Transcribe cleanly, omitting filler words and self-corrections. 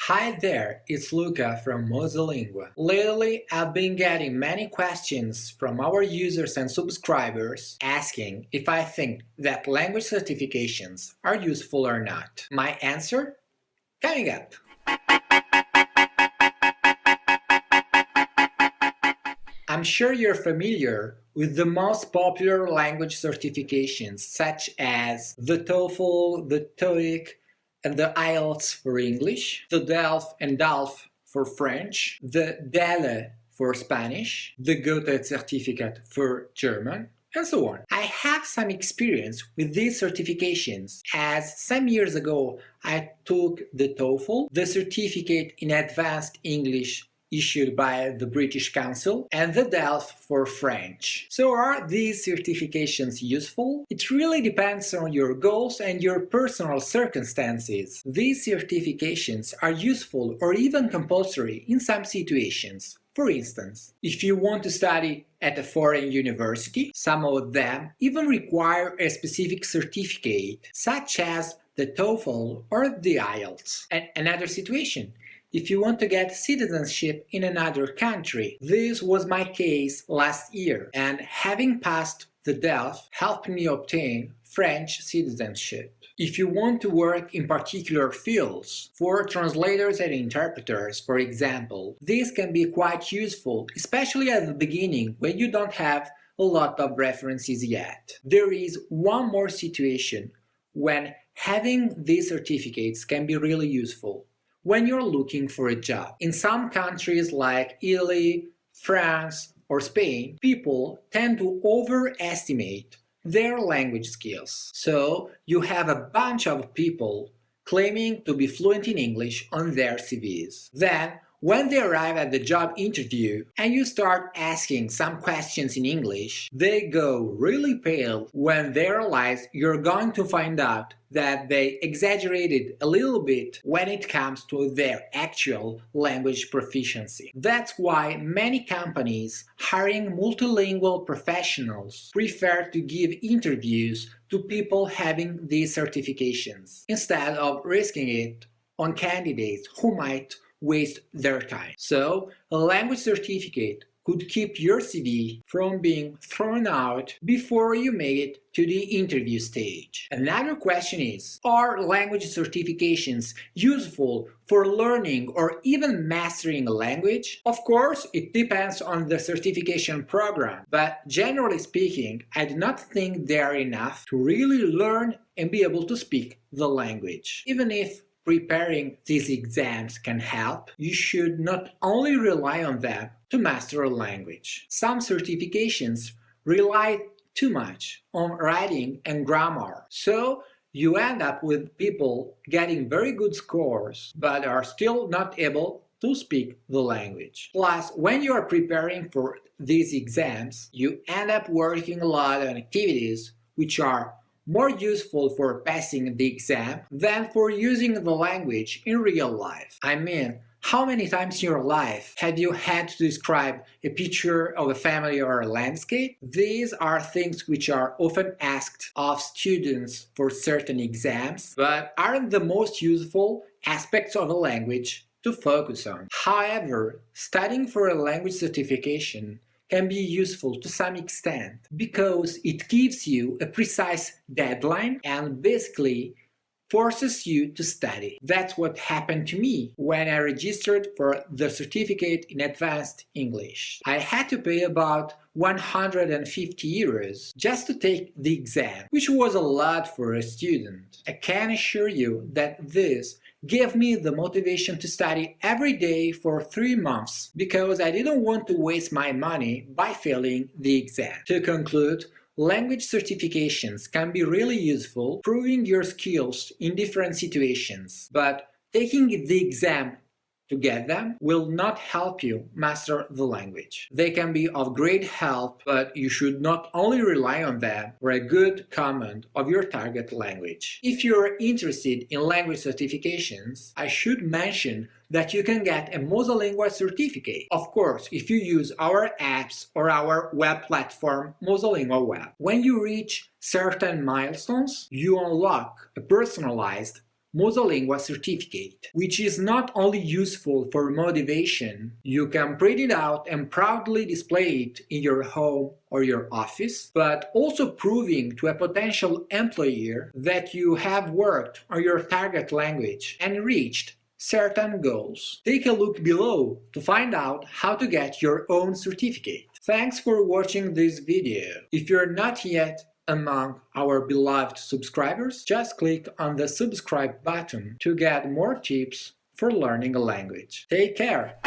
Hi there, it's Luca from Mozzolingua. Lately, I've been getting many questions from our users and subscribers asking if I think that language certifications are useful or not. My answer? Coming up. I'm sure you're familiar with the most popular language certifications such as the TOEFL, the TOEIC, and the IELTS for English, the DELF and DALF for French, the DELE for Spanish, the Goethe certificate for German, and so on. I have some experience with these certifications as some years ago I took the TOEFL, the certificate in advanced English issued by the British Council, and the DELF for French. So are these certifications useful? It really depends on your goals and your personal circumstances. These certifications are useful or even compulsory in some situations. For instance, if you want to study at a foreign university, some of them even require a specific certificate, such as the TOEFL or the IELTS. And another situation, if you want to get citizenship in another country. This was my case last year, and having passed the DELF helped me obtain French citizenship. If you want to work in particular fields, for translators and interpreters, for example, this can be quite useful, especially at the beginning when you don't have a lot of references yet. There is one more situation when having these certificates can be really useful. When you're looking for a job. In some countries like Italy, France, or Spain, people tend to overestimate their language skills. So you have a bunch of people claiming to be fluent in English on their CVs. Then, when they arrive at the job interview and you start asking some questions in English, they go really pale when they realize you're going to find out that they exaggerated a little bit when it comes to their actual language proficiency. That's why many companies hiring multilingual professionals prefer to give interviews to people having these certifications instead of risking it on candidates who might waste their time. So, a language certificate could keep your CV from being thrown out before you make it to the interview stage. Another question is, are language certifications useful for learning or even mastering a language? Of course, it depends on the certification program, but generally speaking, I do not think they are enough to really learn and be able to speak the language. Even if preparing these exams can help, you should not only rely on them to master a language. Some certifications rely too much on writing and grammar, so you end up with people getting very good scores but are still not able to speak the language. Plus, when you are preparing for these exams, you end up working a lot on activities which are more useful for passing the exam than for using the language in real life. I mean, how many times in your life have you had to describe a picture of a family or a landscape? These are things which are often asked of students for certain exams, but aren't the most useful aspects of a language to focus on. However, studying for a language certification can be useful to some extent because it gives you a precise deadline and basically forces you to study. That's what happened to me when I registered for the certificate in advanced English. I had to pay about 150 euros just to take the exam, which was a lot for a student. I can assure you that this gave me the motivation to study every day for 3 months because I didn't want to waste my money by failing the exam. To conclude, language certifications can be really useful, proving your skills in different situations, but taking the exam to get them will not help you master the language. They can be of great help, but you should not only rely on them for a good command of your target language. If you're interested in language certifications, I should mention that you can get a Mozzolingua certificate. Of course, if you use our apps or our web platform, Mozzolingua Web. When you reach certain milestones, you unlock a personalized Mozzolingua certificate, which is not only useful for motivation, you can print it out and proudly display it in your home or your office, but also proving to a potential employer that you have worked on your target language and reached certain goals. Take a look below to find out how to get your own certificate. Thanks for watching this video. If you're not yet among our beloved subscribers, just click on the subscribe button to get more tips for learning a language. Take care!